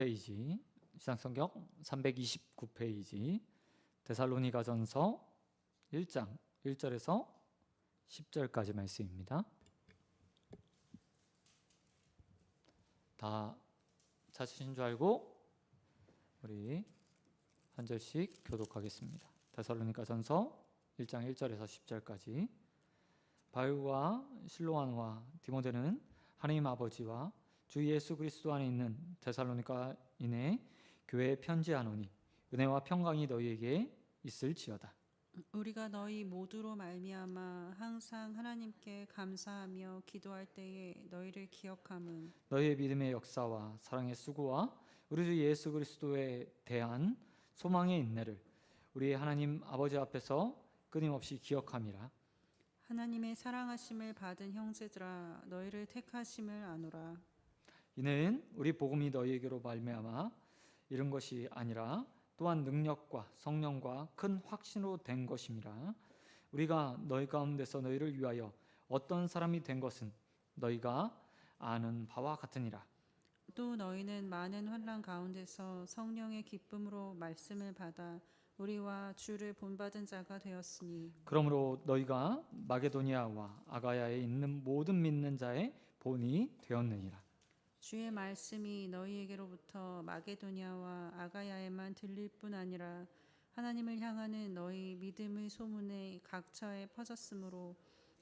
페이지, 신약성경 329페이지, 데살로니가전서 1장 1절에서 10절까지 말씀입니다. 다 찾으신 줄 알고 우리 한 절씩 교독하겠습니다. 데살로니가전서 1장 1절에서 10절까지. 바울과 실로아와 디모데는 하나님 아버지와 주 예수 그리스도 안에 있는 데살로니가인의 교회에 편지하노니 은혜와 평강이 너희에게 있을지어다. 우리가 너희 모두로 말미암아 항상 하나님께 감사하며 기도할 때에 너희를 기억함은 너희의 믿음의 역사와 사랑의 수고와 우리 주 예수 그리스도에 대한 소망의 인내를 우리의 하나님 아버지 앞에서 끊임없이 기억함이라. 하나님의 사랑하심을 받은 형제들아 너희를 택하심을 아노라. 이는 우리 복음이 너희에게로 말미암아 이런 것이 아니라 또한 능력과 성령과 큰 확신으로 된 것임이라. 우리가 너희 가운데서 너희를 위하여 어떤 사람이 된 것은 너희가 아는 바와 같으니라. 또 너희는 많은 환난 가운데서 성령의 기쁨으로 말씀을 받아 우리와 주를 본받은 자가 되었으니 그러므로 너희가 마게도니아와 아가야에 있는 모든 믿는 자의 본이 되었느니라. 주의 말씀이 너희에게로부터 마게도냐와 아가야에만 들릴 뿐 아니라 하나님을 향하는 너희 믿음의 소문이 각처에 퍼졌으므로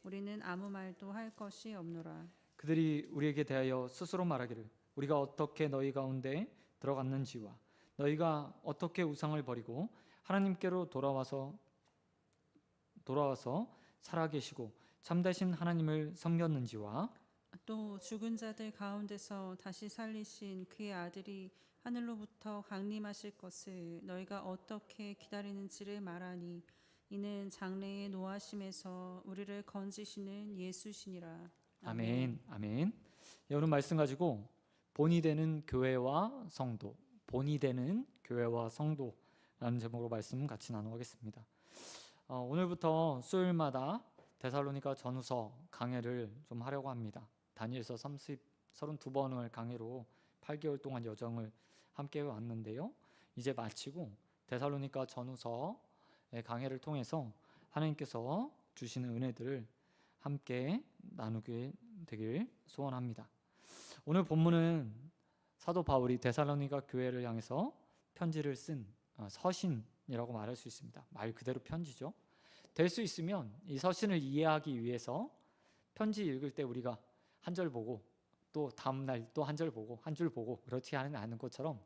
우리는 아무 말도 할 것이 없노라. 그들이 우리에게 대하여 스스로 말하기를 우리가 어떻게 너희 가운데 들어갔는지와 너희가 어떻게 우상을 버리고 하나님께로 돌아와서 살아계시고 참되신 하나님을 섬겼는지와 또 죽은 자들 가운데서 다시 살리신 그의 아들이 하늘로부터 강림하실 것을 너희가 어떻게 기다리는지를 말하니 이는 장래의 노하심에서 우리를 건지시는 예수시니라. 아멘. 아멘. 오늘 말씀 가지고 본이 되는 교회와 성도, 본이 되는 교회와 성도라는 제목으로 말씀 같이 나누겠습니다. 오늘부터 수요일마다 데살로니가 전후서 강해를 좀 하려고 합니다. 다니엘서 32번을 강해로 8개월 동안 여정을 함께 왔는데요. 이제 마치고 데살로니가 전후서의 강해를 통해서 하나님께서 주시는 은혜들을 함께 나누게 되길 소원합니다. 오늘 본문은 사도 바울이 데살로니가 교회를 향해서 편지를 쓴 서신이라고 말할 수 있습니다. 말 그대로 편지죠. 될 수 있으면 이 서신을 이해하기 위해서 편지 읽을 때 우리가 한 절 보고 또 다음 날 또 한 절 보고 한 줄 보고 그렇지 않은 것처럼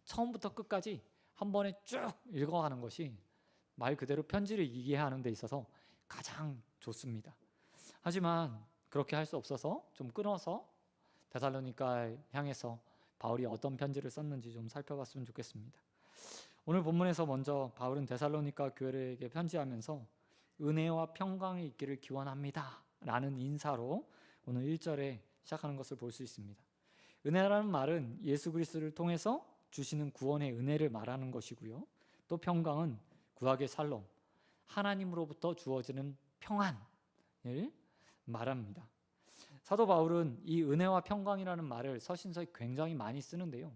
처음부터 끝까지 한 번에 쭉 읽어가는 것이 말 그대로 편지를 이해하는 데 있어서 가장 좋습니다. 하지만 그렇게 할 수 없어서 좀 끊어서 데살로니가 향해서 바울이 어떤 편지를 썼는지 좀 살펴봤으면 좋겠습니다. 오늘 본문에서 먼저 바울은 데살로니가 교회에게 편지하면서 은혜와 평강이 있기를 기원합니다 라는 인사로 오늘 1절에 시작하는 것을 볼 수 있습니다. 은혜라는 말은 예수 그리스도를 통해서 주시는 구원의 은혜를 말하는 것이고요. 또 평강은 구약의 샬롬, 하나님으로부터 주어지는 평안을 말합니다. 사도 바울은 이 은혜와 평강이라는 말을 서신서에 굉장히 많이 쓰는데요.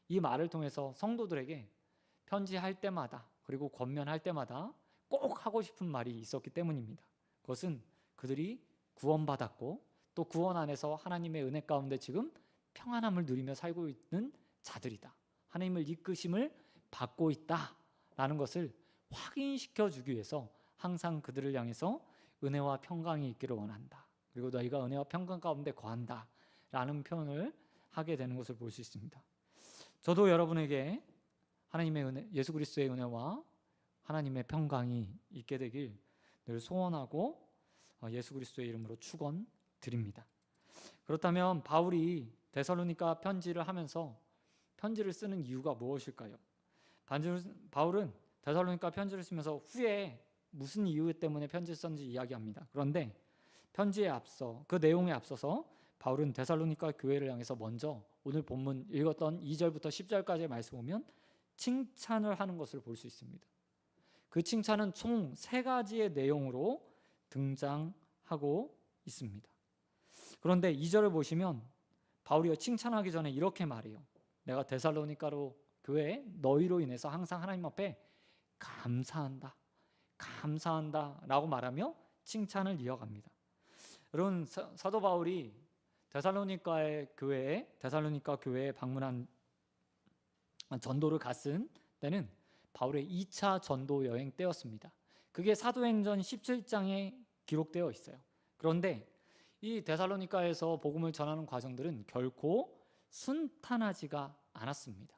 이 말을 통해서 성도들에게 편지할 때마다 그리고 권면할 때마다 꼭 하고 싶은 말이 있었기 때문입니다. 그것은 그들이 구원받았고 또 구원 안에서 하나님의 은혜 가운데 지금 평안함을 누리며 살고 있는 자들이다. 하나님을 이끄심을 받고 있다라는 것을 확인시켜 주기 위해서 항상 그들을 향해서 은혜와 평강이 있기를 원한다. 그리고 너희가 은혜와 평강 가운데 거한다 라는 표현을 하게 되는 것을 볼 수 있습니다. 저도 여러분에게 하나님의 은혜, 예수 그리스도의 은혜와 하나님의 평강이 있게 되길 늘 소원하고 예수 그리스도의 이름으로 축원드립니다. 그렇다면 바울이 데살로니가 편지를 하면서 편지를 쓰는 이유가 무엇일까요? 바울은 데살로니가 편지를 쓰면서 후에 무슨 이유 때문에 편지를 썼는지 이야기합니다. 그런데 편지에 앞서 그 내용에 앞서서 바울은 데살로니가 교회를 향해서 먼저 오늘 본문 읽었던 2절부터 10절까지의 말씀 보면 칭찬을 하는 것을 볼 수 있습니다. 그 칭찬은 총 3가지의 내용으로 등장하고 있습니다. 그런데 2절을 보시면 바울이 칭찬하기 전에 이렇게 말해요. 내가 데살로니가로 교회 너희로 인해서 항상 하나님 앞에 감사한다 라고 말하며 칭찬을 이어갑니다. 여러분, 사도 바울이 데살로니가 교회에 방문한 전도를 갔은 때는 바울의 2차 전도 여행 때였습니다. 그게 사도행전 17장에 기록되어 있어요. 그런데 이 데살로니가에서 복음을 전하는 과정들은 결코 순탄하지가 않았습니다.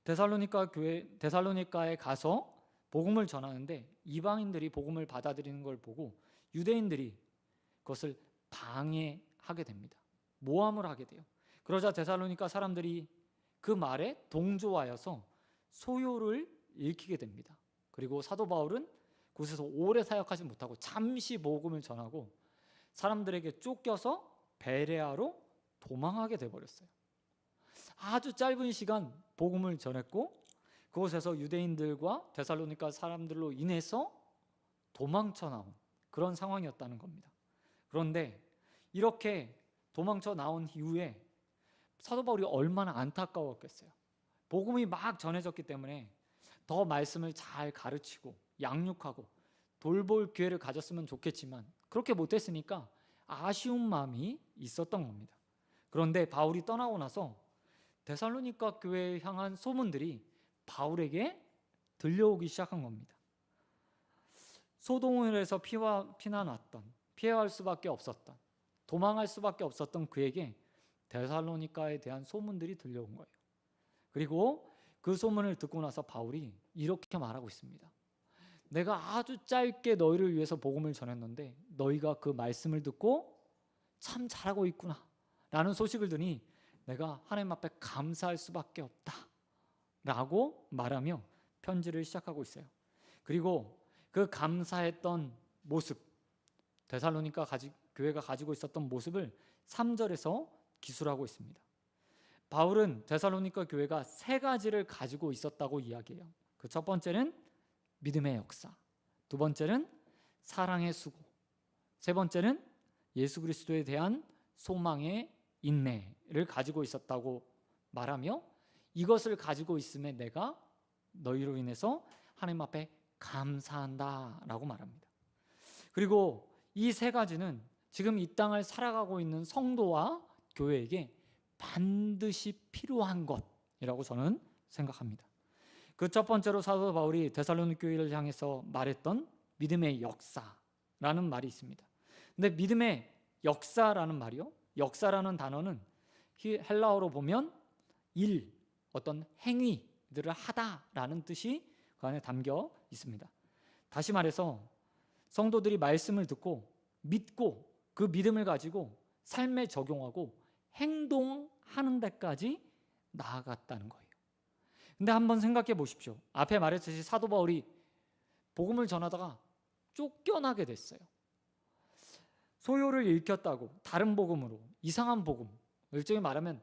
데살로니가에 가서 복음을 전하는데 이방인들이 복음을 받아들이는 걸 보고 유대인들이 그것을 방해하게 됩니다. 모함을 하게 돼요. 그러자 데살로니가 사람들이 그 말에 동조하여서 소요를 일으키게 됩니다. 그리고 사도 바울은 그곳에서 오래 사역하지 못하고 잠시 복음을 전하고 사람들에게 쫓겨서 베레아로 도망하게 돼버렸어요. 아주 짧은 시간 복음을 전했고 그곳에서 유대인들과 데살로니가 사람들로 인해서 도망쳐 나온 그런 상황이었다는 겁니다. 그런데 이렇게 도망쳐 나온 이후에 사도 바울이 얼마나 안타까웠겠어요. 복음이 막 전해졌기 때문에 더 말씀을 잘 가르치고 양육하고 돌볼 기회를 가졌으면 좋겠지만 그렇게 못했으니까 아쉬운 마음이 있었던 겁니다. 그런데 바울이 떠나고 나서 데살로니가 교회에 향한 소문들이 바울에게 들려오기 시작한 겁니다. 소동을해서 피난왔던, 피해갈 수밖에 없었던, 도망할 수밖에 없었던 그에게 데살로니가에 대한 소문들이 들려온 거예요. 그리고 그 소문을 듣고 나서 바울이 이렇게 말하고 있습니다. 내가 아주 짧게 너희를 위해서 복음을 전했는데 너희가 그 말씀을 듣고 참 잘하고 있구나 라는 소식을 듣니 내가 하나님 앞에 감사할 수밖에 없다 라고 말하며 편지를 시작하고 있어요. 그리고 그 감사했던 모습, 데살로니가 교회가 가지고 있었던 모습을 3절에서 기술하고 있습니다. 바울은 데살로니가 교회가 3가지를 가지고 있었다고 이야기해요. 그 첫 번째는 믿음의 역사, 두 번째는 사랑의 수고, 세 번째는 예수 그리스도에 대한 소망의 인내를 가지고 있었다고 말하며 이것을 가지고 있음에 내가 너희로 인해서 하나님 앞에 감사한다 라고 말합니다. 그리고 이 3가지는 지금 이 땅을 살아가고 있는 성도와 교회에게 반드시 필요한 것이라고 저는 생각합니다. 그 첫 번째로 사도 바울이 데살로니가 교회를 향해서 말했던 믿음의 역사라는 말이 있습니다. 근데 믿음의 역사라는 말이요, 역사라는 단어는 헬라어로 보면 어떤 행위들을 하다라는 뜻이 그 안에 담겨 있습니다. 다시 말해서 성도들이 말씀을 듣고 믿고 그 믿음을 가지고 삶에 적용하고 행동하는 데까지 나아갔다는 거예요. 근데 한번 생각해 보십시오. 앞에 말했듯이 사도 바울이 복음을 전하다가 쫓겨나게 됐어요. 소요를 일으켰다고 다른 복음으로, 이상한 복음, 일종의 말하면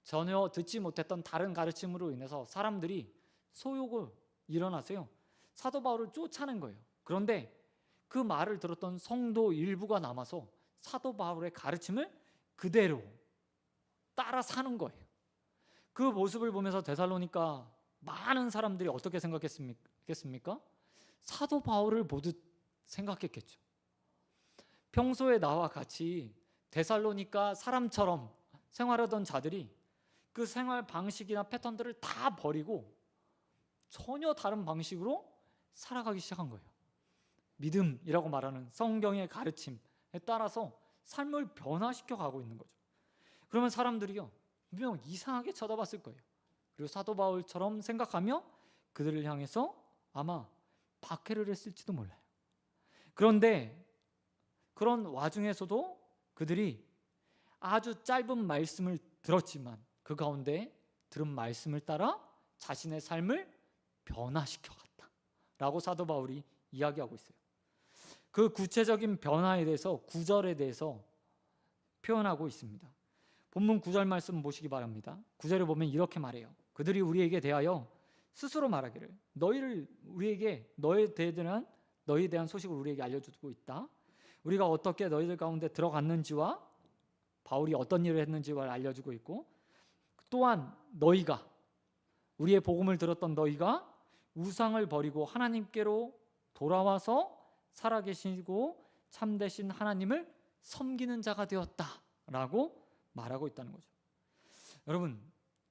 전혀 듣지 못했던 다른 가르침으로 인해서 사람들이 소요가 일어나서요 사도 바울을 쫓아낸 거예요. 그런데 그 말을 들었던 성도 일부가 남아서 사도 바울의 가르침을 그대로 따라 사는 거예요. 그 모습을 보면서 데살로니가 많은 사람들이 어떻게 생각했습니까? 사도 바울을 보듯 생각했겠죠. 평소에 나와 같이 데살로니가 사람처럼 생활하던 자들이 그 생활 방식이나 패턴들을 다 버리고 전혀 다른 방식으로 살아가기 시작한 거예요. 믿음이라고 말하는 성경의 가르침에 따라서 삶을 변화시켜 가고 있는 거죠. 그러면 사람들이요 분명 이상하게 쳐다봤을 거예요. 그리고 사도 바울처럼 생각하며 그들을 향해서 아마 박해를 했을지도 몰라요. 그런데 그런 와중에서도 그들이 아주 짧은 말씀을 들었지만 그 가운데 들은 말씀을 따라 자신의 삶을 변화시켜 갔다 라고 사도 바울이 이야기하고 있어요. 그 구체적인 변화에 대해서 9절에 대해서 표현하고 있습니다. 본문 9절 말씀 보시기 바랍니다. 9절에 보면 이렇게 말해요. 그들이 우리에게 대하여 스스로 말하기를 너희에 대한 소식을 우리에게 알려주고 있다. 우리가 어떻게 너희들 가운데 들어갔는지와 바울이 어떤 일을 했는지를 알려주고 있고 또한 너희가, 우리의 복음을 들었던 너희가 우상을 버리고 하나님께로 돌아와서 살아계시고 참되신 하나님을 섬기는 자가 되었다라고 말하고 있다는 거죠. 여러분,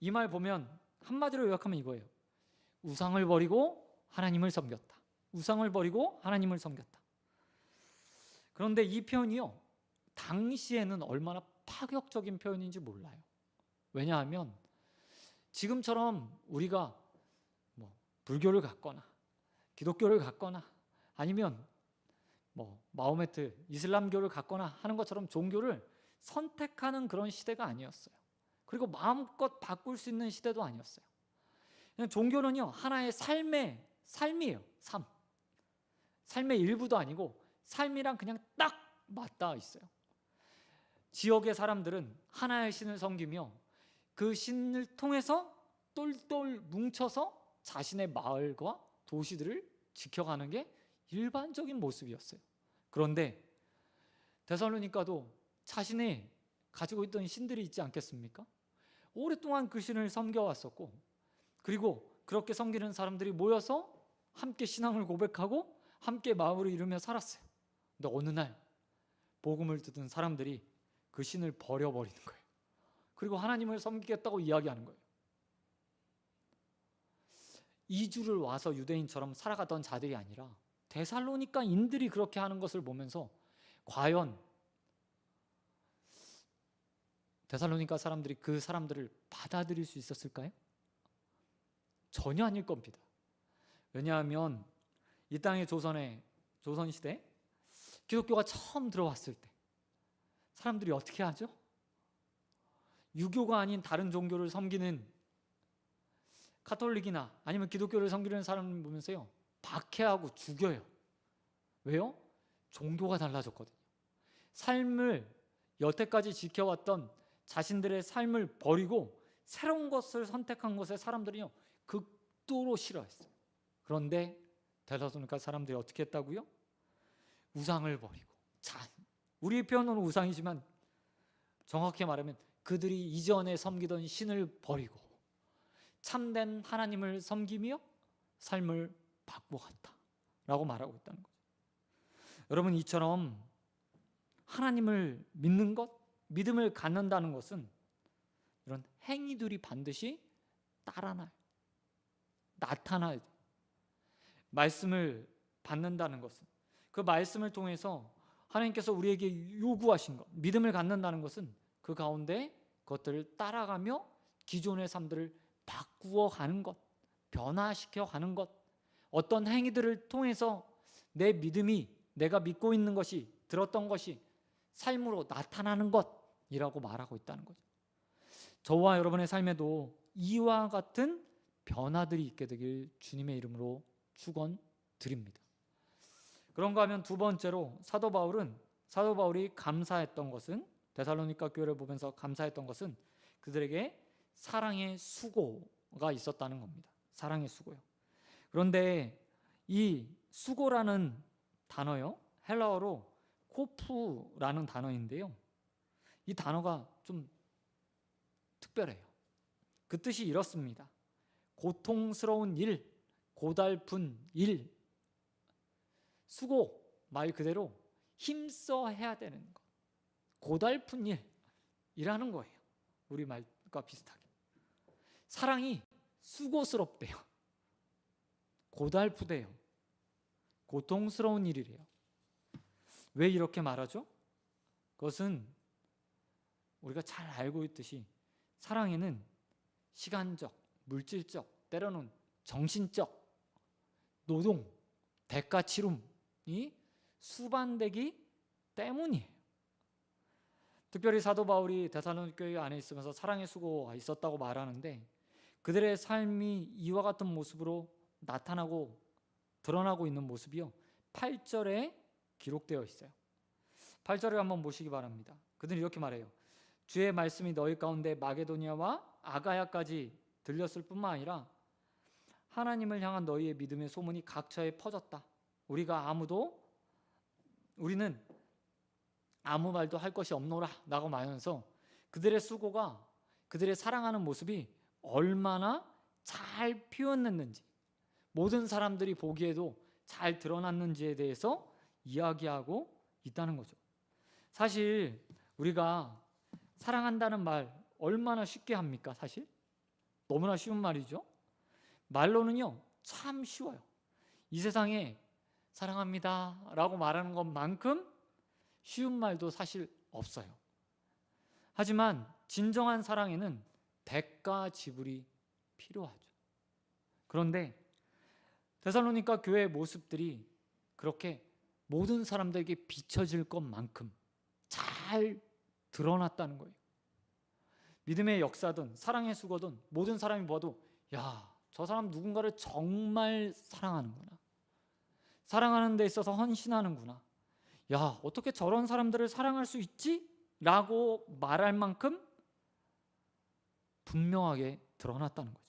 이 말 보면 한마디로 요약하면 이거예요. 우상을 버리고 하나님을 섬겼다. 우상을 버리고 하나님을 섬겼다. 그런데 이 표현이요, 당시에는 얼마나 파격적인 표현인지 몰라요. 왜냐하면 지금처럼 우리가 불교를 갖거나 기독교를 갖거나 아니면 마호메트 이슬람교를 갖거나 하는 것처럼 종교를 선택하는 그런 시대가 아니었어요. 그리고 마음껏 바꿀 수 있는 시대도 아니었어요. 그냥 종교는요, 하나의 삶이에요. 삶의 일부도 아니고 삶이랑 그냥 딱 맞닿아 있어요. 지역의 사람들은 하나의 신을 섬기며 그 신을 통해서 똘똘 뭉쳐서 자신의 마을과 도시들을 지켜가는 게 일반적인 모습이었어요. 그런데 데살로니가도 자신이 가지고 있던 신들이 있지 않겠습니까? 오랫동안 그 신을 섬겨왔었고, 그리고 그렇게 섬기는 사람들이 모여서 함께 신앙을 고백하고 함께 마음을 이루며 살았어요. 근데 어느 날 복음을 듣는 사람들이 그 신을 버려버리는 거예요. 그리고 하나님을 섬기겠다고 이야기하는 거예요. 이주를 와서 유대인처럼 살아가던 자들이 아니라 데살로니가인들이 그렇게 하는 것을 보면서 과연 데살로니가 사람들이 그 사람들을 받아들일 수 있었을까요? 전혀 아닐 겁니다. 왜냐하면 이 땅의 조선시대 기독교가 처음 들어왔을 때 사람들이 어떻게 하죠? 유교가 아닌 다른 종교를 섬기는 카톨릭이나 아니면 기독교를 섬기는 사람을 보면서요, 박해하고 죽여요. 왜요? 종교가 달라졌거든요. 삶을 여태까지 지켜왔던 자신들의 삶을 버리고 새로운 것을 선택한 것에 사람들이요, 극도로 싫어했어요. 그런데 데살로니가 사람들이 어떻게 했다고요? 우상을 버리고, 우리의 표현으로는 우상이지만 정확히 말하면 그들이 이전에 섬기던 신을 버리고 참된 하나님을 섬기며 삶을 바꿔갔다 라고 말하고 있다는 거죠. 여러분, 이처럼 하나님을 믿는 것, 믿음을 갖는다는 것은 이런 행위들이 반드시 나타나야 돼요. 말씀을 받는다는 것은, 그 말씀을 통해서 하나님께서 우리에게 요구하신 것, 믿음을 갖는다는 것은 그 가운데 그것들을 따라가며 기존의 삶들을 바꾸어 가는 것, 변화시켜 가는 것, 어떤 행위들을 통해서 내 믿음이, 내가 믿고 있는 것이, 들었던 것이 삶으로 나타나는 것이라고 말하고 있다는 거죠. 저와 여러분의 삶에도 이와 같은 변화들이 있게 되길 주님의 이름으로 축원드립니다. 그런가 하면 두 번째로 사도 바울이 감사했던 것은, 데살로니가 교회를 보면서 감사했던 것은 그들에게 사랑의 수고가 있었다는 겁니다. 사랑의 수고요. 그런데 이 수고라는 단어요, 헬라어로 코프라는 단어인데요, 이 단어가 좀 특별해요. 그 뜻이 이렇습니다. 고통스러운 일, 고달픈 일, 수고, 말 그대로 힘써 해야 되는 것, 고달픈 일이라는 거예요. 우리 말과 비슷하게 사랑이 수고스럽대요. 고달프대요. 고통스러운 일이래요. 왜 이렇게 말하죠? 그것은 우리가 잘 알고 있듯이 사랑에는 시간적, 물질적, 때로는 정신적 노동, 대가 치름이 수반되기 때문이에요. 특별히 사도 바울이 데살로니가 교회 안에 있으면서 사랑의 수고가 있었다고 말하는데, 그들의 삶이 이와 같은 모습으로 나타나고 드러나고 있는 모습이요, 8절에 기록되어 있어요. 8절을 한번 보시기 바랍니다. 그들은 이렇게 말해요. 주의 말씀이 너희 가운데 마게도니아와 아가야까지 들렸을 뿐만 아니라 하나님을 향한 너희의 믿음의 소문이 각처에 퍼졌다. 우리는 아무 말도 할 것이 없노라 라고 말하면서 그들의 수고가 그들의 사랑하는 모습이 얼마나 잘 표현됐는지, 모든 사람들이 보기에도 잘 드러났는지에 대해서 이야기하고 있다는 거죠. 사실 우리가 사랑한다는 말 얼마나 쉽게 합니까? 사실 너무나 쉬운 말이죠. 말로는요 참 쉬워요. 이 세상에 사랑합니다 라고 말하는 것만큼 쉬운 말도 사실 없어요. 하지만 진정한 사랑에는 대가 지불이 필요하죠. 그런데 데살로니가 교회의 모습들이 그렇게 모든 사람들에게 비춰질 것만큼 잘 드러났다는 거예요. 믿음의 역사든 사랑의 수고든 모든 사람이 봐도 야, 저 사람 누군가를 정말 사랑하는구나, 사랑하는 데 있어서 헌신하는구나, 야, 어떻게 저런 사람들을 사랑할 수 있지? 라고 말할 만큼 분명하게 드러났다는 거죠.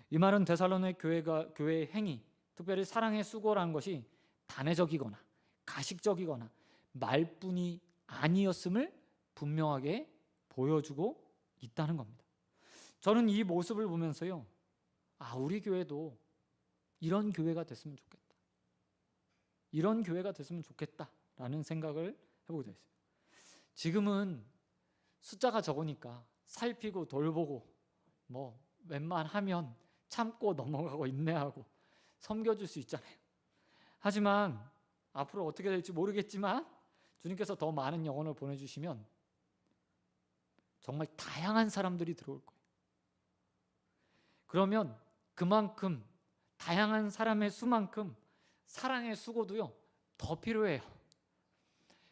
이 말은 데살로니가 교회의 행위, 특별히 사랑의 수고라는 것이 단회적이거나 가식적이거나 말뿐이 아니었음을 분명하게 보여주고 있다는 겁니다. 저는 이 모습을 보면서요, 우리 교회도 이런 교회가 됐으면 좋겠다, 이런 교회가 됐으면 좋겠다라는 생각을 해보게 됐어요. 지금은 숫자가 적으니까 살피고 돌보고 뭐 웬만하면 참고 넘어가고 인내하고 섬겨줄 수 있잖아요. 하지만 앞으로 어떻게 될지 모르겠지만 주님께서 더 많은 영혼을 보내주시면 정말 다양한 사람들이 들어올 거예요. 그러면 그만큼 다양한 사람의 수만큼 사랑의 수고도요 더 필요해요.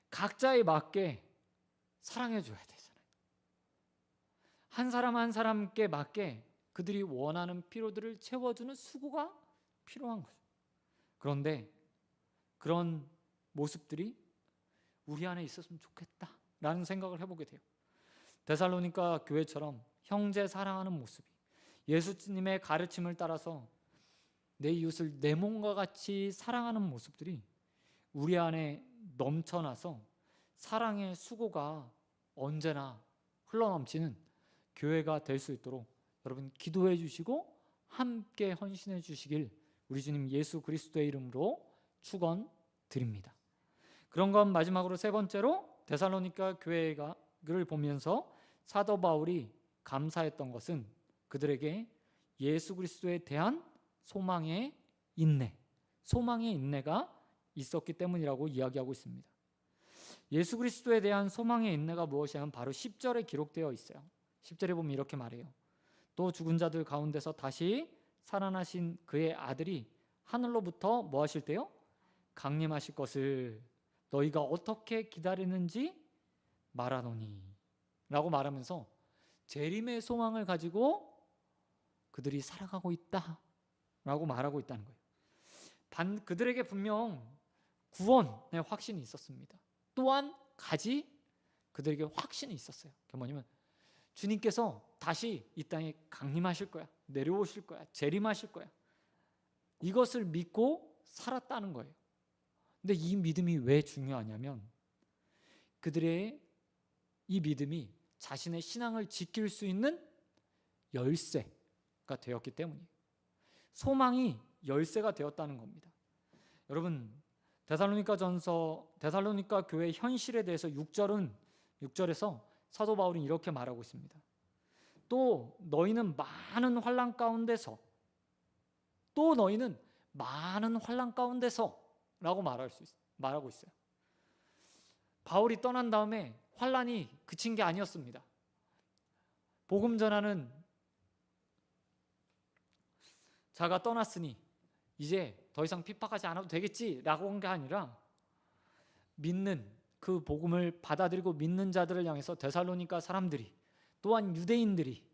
각자에 맞게 사랑해 줘야 되잖아요. 한 사람 한 사람께 맞게 그들이 원하는 필요들을 채워주는 수고가 필요한 거죠. 그런데 그런 모습들이 우리 안에 있었으면 좋겠다라는 생각을 해보게 돼요. 데살로니가 교회처럼 형제 사랑하는 모습이, 예수님의 가르침을 따라서 내 이웃을 내 몸과 같이 사랑하는 모습들이 우리 안에 넘쳐나서 사랑의 수고가 언제나 흘러넘치는 교회가 될 수 있도록 여러분 기도해 주시고 함께 헌신해 주시길 우리 주님 예수 그리스도의 이름으로 축원드립니다. 그런 건 마지막으로 세 번째로 데살로니가 교회를 보면서 사도 바울이 감사했던 것은 그들에게 예수 그리스도에 대한 소망의 인내가 있었기 때문이라고 이야기하고 있습니다. 예수 그리스도에 대한 소망의 인내가 무엇이냐면 바로 10절에 기록되어 있어요. 10절에 보면 이렇게 말해요. 또 죽은 자들 가운데서 다시 살아나신 그의 아들이 하늘로부터 뭐 하실 때요? 강림하실 것을 너희가 어떻게 기다리는지 말하노니 라고 말하면서 재림의 소망을 가지고 그들이 살아가고 있다 라고 말하고 있다는 거예요. 그들에게 분명 구원의 확신이 있었습니다. 또한 가지 그들에게 확신이 있었어요. 그게 뭐냐면 주님께서 다시 이 땅에 강림하실 거야, 내려오실 거야, 재림하실 거야. 이것을 믿고 살았다는 거예요. 근데 이 믿음이 왜 중요하냐면 그들의 이 믿음이 자신의 신앙을 지킬 수 있는 열쇠가 되었기 때문이에요. 소망이 열쇠가 되었다는 겁니다. 여러분, 데살로니가 교회의 현실에 대해서 6절에서 사도 바울은 이렇게 말하고 있습니다. 또 너희는 많은 환난 가운데서 라고 말하고 있어요. 바울이 떠난 다음에 환난이 그친 게 아니었습니다. 복음 전하는 자가 떠났으니 이제 더 이상 핍박하지 않아도 되겠지라고 한 게 아니라 믿는 그 복음을 받아들이고 믿는 자들을 향해서 데살로니가 사람들이 또한 유대인들이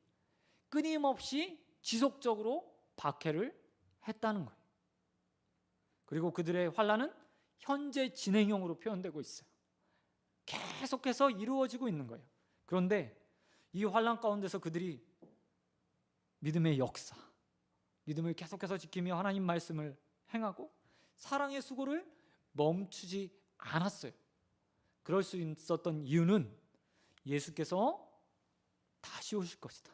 끊임없이 지속적으로 박해를 했다는 거예요. 그리고 그들의 환난은 현재 진행형으로 표현되고 있어요. 계속해서 이루어지고 있는 거예요. 그런데 이 환난 가운데서 그들이 믿음의 역사, 믿음을 계속해서 지키며 하나님 말씀을 행하고 사랑의 수고를 멈추지 않았어요. 그럴 수 있었던 이유는 예수께서 다시 오실 것이다.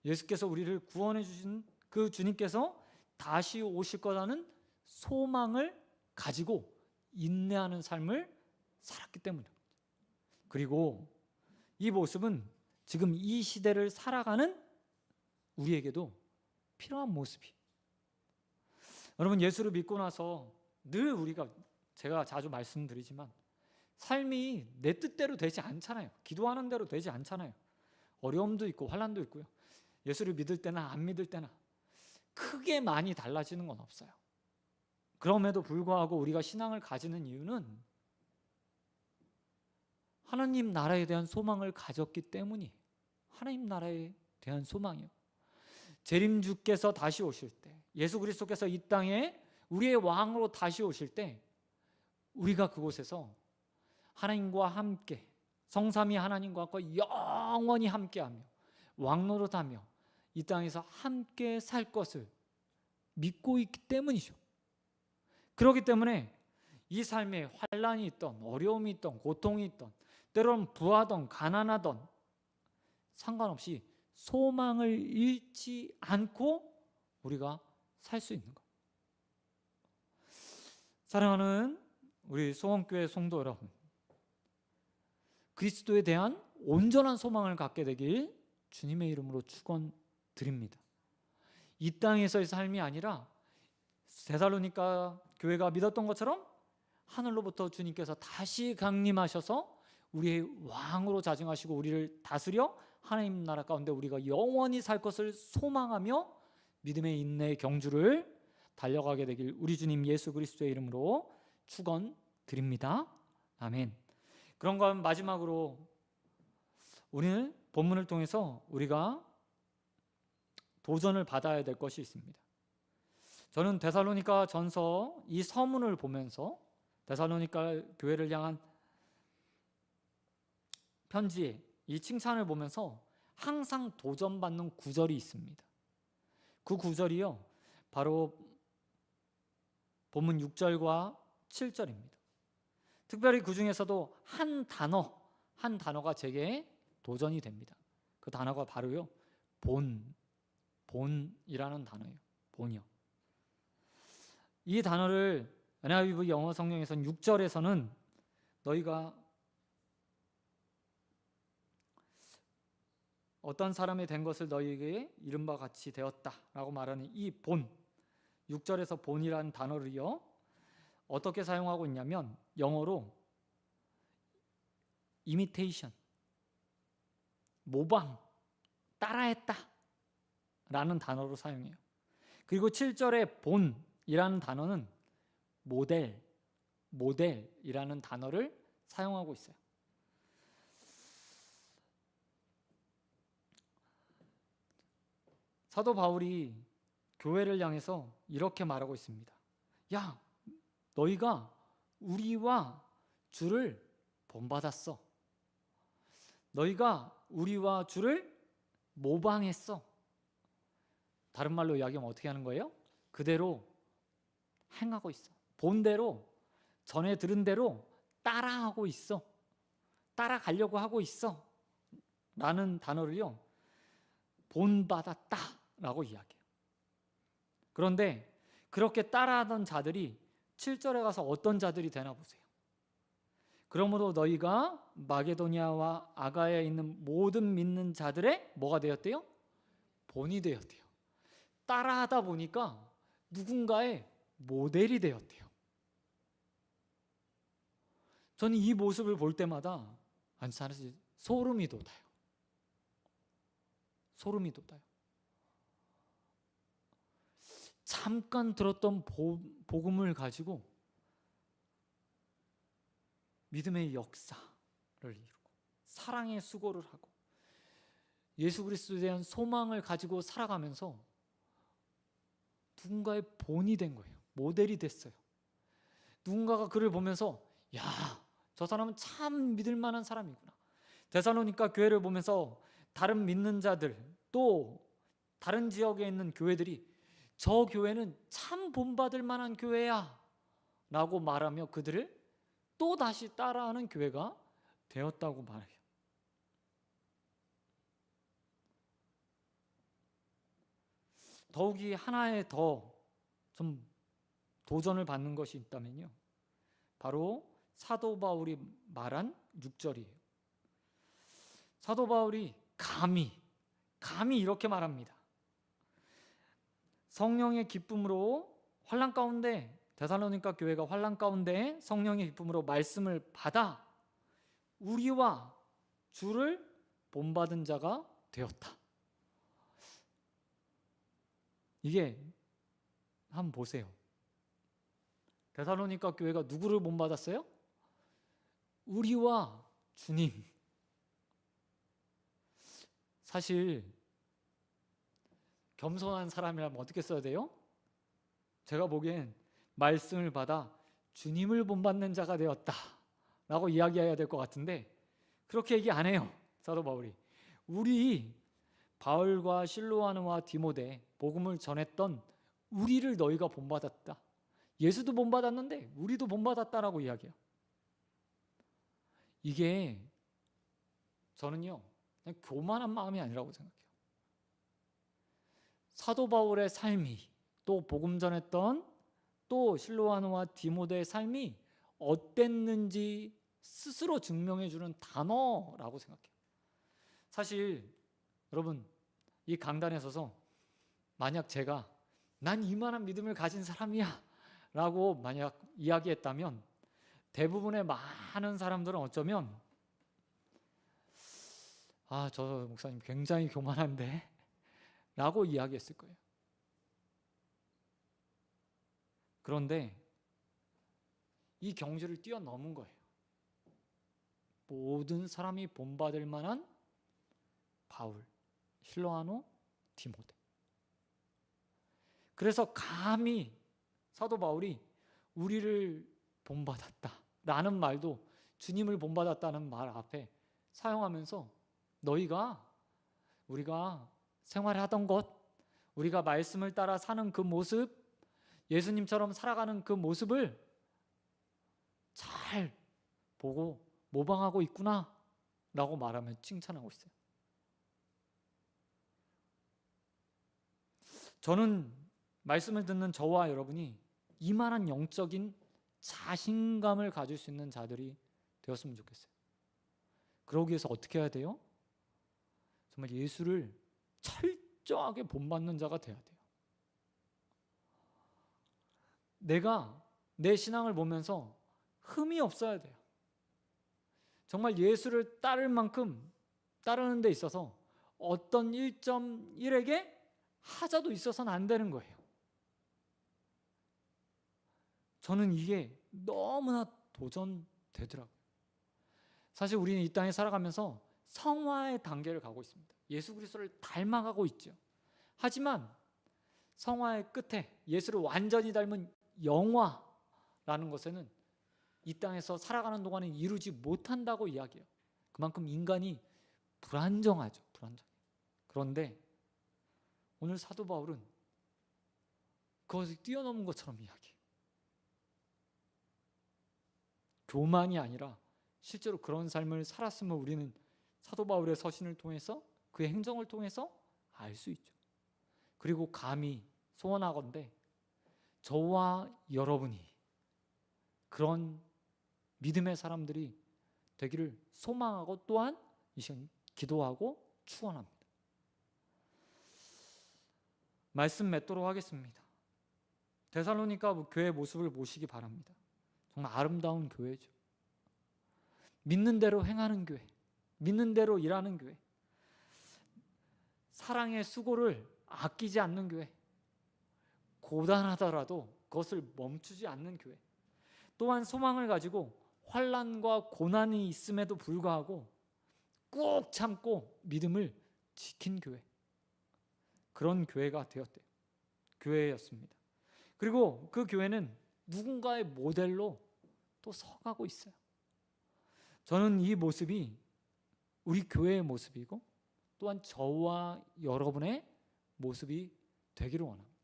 예수께서 우리를 구원해 주신 그 주님께서 다시 오실 거라는 소망을 가지고 인내하는 삶을 살았기 때문입니다. 그리고 이 모습은 지금 이 시대를 살아가는 우리에게도 필요한 모습이. 여러분, 예수를 믿고 나서 늘 우리가, 제가 자주 말씀드리지만, 삶이 내 뜻대로 되지 않잖아요. 기도하는 대로 되지 않잖아요. 어려움도 있고 환난도 있고요. 예수를 믿을 때나 안 믿을 때나 크게 많이 달라지는 건 없어요. 그럼에도 불구하고 우리가 신앙을 가지는 이유는 하나님 나라에 대한 소망을 가졌기 때문이에요. 하나님 나라에 대한 소망이요. 재림주께서 다시 오실 때, 예수 그리스도께서 이 땅에 우리의 왕으로 다시 오실 때, 우리가 그곳에서 하나님과 함께, 성삼위 하나님과 영원히 함께하며 왕노릇하며 이 땅에서 함께 살 것을 믿고 있기 때문이죠. 그렇기 때문에 이 삶에 환난이 있던, 어려움이 있던, 고통이 있던, 때로는 부하던 가난하던 상관없이 소망을 잃지 않고 우리가 살 수 있는 것. 사랑하는 우리 소원교회 성도 여러분, 그리스도에 대한 온전한 소망을 갖게 되길 주님의 이름으로 축원드립니다. 이 땅에서의 삶이 아니라 데살로니가 교회가 믿었던 것처럼 하늘로부터 주님께서 다시 강림하셔서 우리의 왕으로 자정하시고 우리를 다스려 하나님 나라 가운데 우리가 영원히 살 것을 소망하며 믿음의 인내의 경주를 달려가게 되길 우리 주님 예수 그리스도의 이름으로 축원드립니다. 아멘. 그런가 하면 마지막으로 오늘 본문을 통해서 우리가 도전을 받아야 될 것이 있습니다. 저는 데살로니가 전서 이 서문을 보면서 데살로니가 교회를 향한 편지의 이 칭찬을 보면서 항상 도전받는 구절이 있습니다. 그 구절이요, 바로 본문 6절과 7절입니다. 특별히 그 중에서도 한 단어가 제게 도전이 됩니다. 그 단어가 바로요, 본이라는 단어예요. 본이요. 이 단어를 NIV 영어 성경에서는 6절에서는 너희가 어떤 사람이 된 것을 너희에게 이른 바 같이 되었다라고 말하는 이 본, 6절에서 본이라는 단어를요, 어떻게 사용하고 있냐면 영어로 imitation, 모방, 따라했다 라는 단어로 사용해요. 그리고 7절에 본이라는 단어는 모델이라는 단어를 사용하고 있어요. 사도 바울이 교회를 향해서 이렇게 말하고 있습니다. 야, 너희가 우리와 주를 본받았어. 너희가 우리와 주를 모방했어. 다른 말로 이야기하면 어떻게 하는 거예요? 그대로 행하고 있어. 본대로, 전에 들은 대로 따라하고 있어. 따라가려고 하고 있어. 라는 단어를요, 본받았다라고 이야기해요. 그런데 그렇게 따라하던 자들이 7절에 가서 어떤 자들이 되나 보세요. 그러므로 너희가 마게도니아와 아가야에 있는 모든 믿는 자들의 뭐가 되었대요? 본이 되었대요. 따라하다 보니까 누군가의 모델이 되었대요. 저는 이 모습을 볼 때마다 사실 소름이 돋아요. 소름이 돋아요. 잠깐 들었던 복음을 가지고 믿음의 역사를 이루고 사랑의 수고를 하고 예수 그리스도에 대한 소망을 가지고 살아가면서 누군가의 본이 된 거예요. 모델이 됐어요. 누군가가 그를 보면서 야, 저 사람은 참 믿을 만한 사람이구나. 데살로니가 교회를 보면서 다른 믿는 자들, 또 다른 지역에 있는 교회들이 저 교회는 참 본받을 만한 교회야 라고 말하며 그들을 또 다시 따라하는 교회가 되었다고 말해요. 더욱이 하나에 더 좀 도전을 받는 것이 있다면요, 바로 사도 바울이 말한 6절이에요. 사도 바울이 감히 이렇게 말합니다. 성령의 기쁨으로 환난 가운데, 데살로니가 교회가 환난 가운데 성령의 기쁨으로 말씀을 받아 우리와 주를 본받은 자가 되었다. 이게 한번 보세요. 데살로니가 교회가 누구를 본받았어요? 우리와 주님. 사실 겸손한 사람이라면 어떻게 써야 돼요? 제가 보기엔 말씀을 받아 주님을 본받는 자가 되었다 라고 이야기해야 될 것 같은데, 그렇게 얘기 안 해요, 사도 바울이. 우리 바울과 실로아느와 디모데 복음을 전했던 우리를 너희가 본받았다. 예수도 본받았는데 우리도 본받았다라고 이야기해요. 이게 저는요, 그냥 교만한 마음이 아니라고 생각해요. 사도 바울의 삶이, 또 복음 전했던 또 실로아느와 디모데의 삶이 어땠는지 스스로 증명해 주는 단어라고 생각해요. 사실 여러분, 이 강단에 서서 만약 제가 난 이만한 믿음을 가진 사람이야 라고 만약 이야기했다면, 대부분의 많은 사람들은 어쩌면 저 목사님 굉장히 교만한데 라고 이야기했을 거예요. 그런데 이 경지를 뛰어넘은 거예요. 모든 사람이 본받을 만한 바울, 실로아노, 디모데. 그래서 감히 사도 바울이 우리를 본받았다 라는 말도 주님을 본받았다는 말 앞에 사용하면서 우리가 생활하던 것, 우리가 말씀을 따라 사는 그 모습, 예수님처럼 살아가는 그 모습을 잘 보고 모방하고 있구나 라고 말하며 칭찬하고 있어요. 저는 말씀을 듣는 저와 여러분이 이만한 영적인 자신감을 가질 수 있는 자들이 되었으면 좋겠어요. 그러기 위해서 어떻게 해야 돼요? 정말 예수를 철저하게 본받는 자가 돼야 돼요. 내가 내 신앙을 보면서 흠이 없어야 돼요. 정말 예수를 따를 만큼 따르는 데 있어서 어떤 1.1에게 하자도 있어서는 안 되는 거예요. 저는 이게 너무나 도전되더라고요. 사실 우리는 이 땅에 살아가면서 성화의 단계를 가고 있습니다. 예수 그리스도를 닮아가고 있죠. 하지만 성화의 끝에 예수를 완전히 닮은 영화라는 것에는 이 땅에서 살아가는 동안에 이루지 못한다고 이야기해요. 그만큼 인간이 불안정하죠. 불안정. 그런데 오늘 사도 바울은 그것을 뛰어넘은 것처럼 이야기해요. 교만이 아니라 실제로 그런 삶을 살았음을 우리는 사도 바울의 서신을 통해서, 그의 행정을 통해서 알 수 있죠. 그리고 감히 소원하건대 저와 여러분이 그런 믿음의 사람들이 되기를 소망하고, 또한 이 시간 기도하고 축원합니다. 말씀 맺도록 하겠습니다. 데살로니가 교회 모습을 보시기 바랍니다. 정말 아름다운 교회죠. 믿는 대로 행하는 교회, 믿는 대로 일하는 교회, 사랑의 수고를 아끼지 않는 교회, 고단하더라도 그것을 멈추지 않는 교회, 또한 소망을 가지고 환난과 고난이 있음에도 불구하고 꾹 참고 믿음을 지킨 교회, 그런 교회가 되었대요. 교회였습니다. 그리고 그 교회는 누군가의 모델로 또 서가고 있어요. 저는 이 모습이 우리 교회의 모습이고, 또한 저와 여러분의 모습이 되기를 원합니다.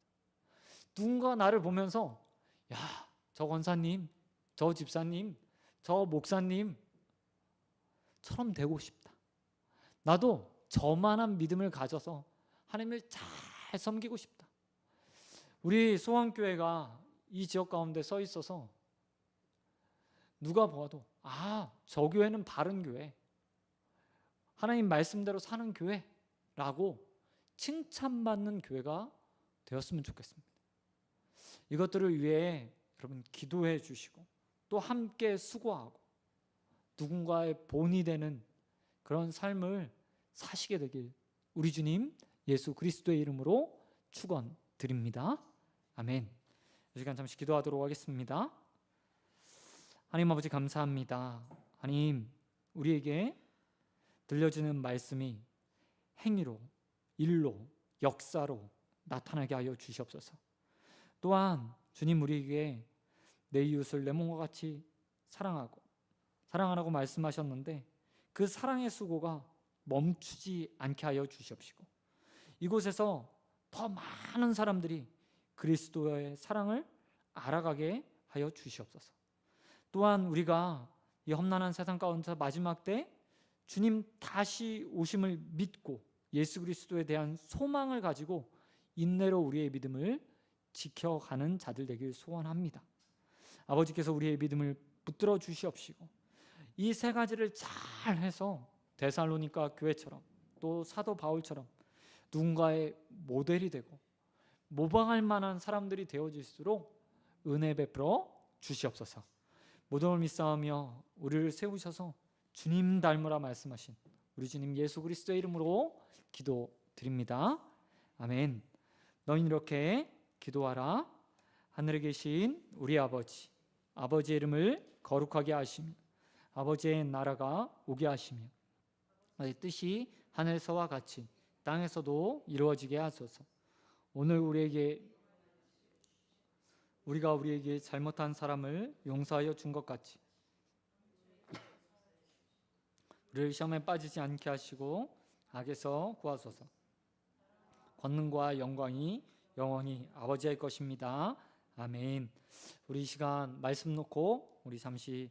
누군가 나를 보면서 야, 저 권사님, 저 집사님, 저 목사님 처럼 되고 싶다. 나도 저만한 믿음을 가져서 하나님을 잘 섬기고 싶다. 우리 소원교회가 이 지역 가운데 서 있어서 누가 보아도 저 교회는 바른 교회, 하나님 말씀대로 사는 교회라고 칭찬받는 교회가 되었으면 좋겠습니다. 이것들을 위해 여러분 기도해 주시고 또 함께 수고하고 누군가의 본이 되는 그런 삶을 사시게 되길 우리 주님 예수 그리스도의 이름으로 축원드립니다. 아멘. 이 시간 잠시 기도하도록 하겠습니다. 하나님 아버지 감사합니다. 하나님, 우리에게 들려지는 말씀이 행위로, 일로, 역사로 나타나게 하여 주시옵소서. 또한 주님, 우리에게 내 이웃을 내 몸과 같이 사랑하라고 말씀하셨는데 그 사랑의 수고가 멈추지 않게 하여 주시옵시고 이곳에서 더 많은 사람들이 그리스도의 사랑을 알아가게 하여 주시옵소서. 또한 우리가 이 험난한 세상 가운데서 마지막 때 주님 다시 오심을 믿고 예수 그리스도에 대한 소망을 가지고 인내로 우리의 믿음을 지켜가는 자들 되길 소원합니다. 아버지께서 우리의 믿음을 붙들어 주시옵시고 이 세 가지를 잘 해서 데살로니가 교회처럼 또 사도 바울처럼 누군가의 모델이 되고 모방할 만한 사람들이 되어질수록 은혜 베풀어 주시옵소서. 모든 걸 믿사오며 우리를 세우셔서 주님 닮으라 말씀하신 우리 주님 예수 그리스도의 이름으로 기도드립니다. 아멘. 너희는 이렇게 기도하라. 하늘에 계신 우리 아버지의 이름을 거룩하게 하시며 아버지의 나라가 오게 하시며 너희 뜻이 하늘에서와 같이 땅에서도 이루어지게 하소서. 오늘 우리가 우리에게 잘못한 사람을 용서하여 준 것 같이 우리를 시험에 빠지지 않게 하시고 악에서 구하소서. 권능과 영광이 영원히 아버지의 것입니다. 아멘. 우리 이 시간 말씀 놓고 우리 잠시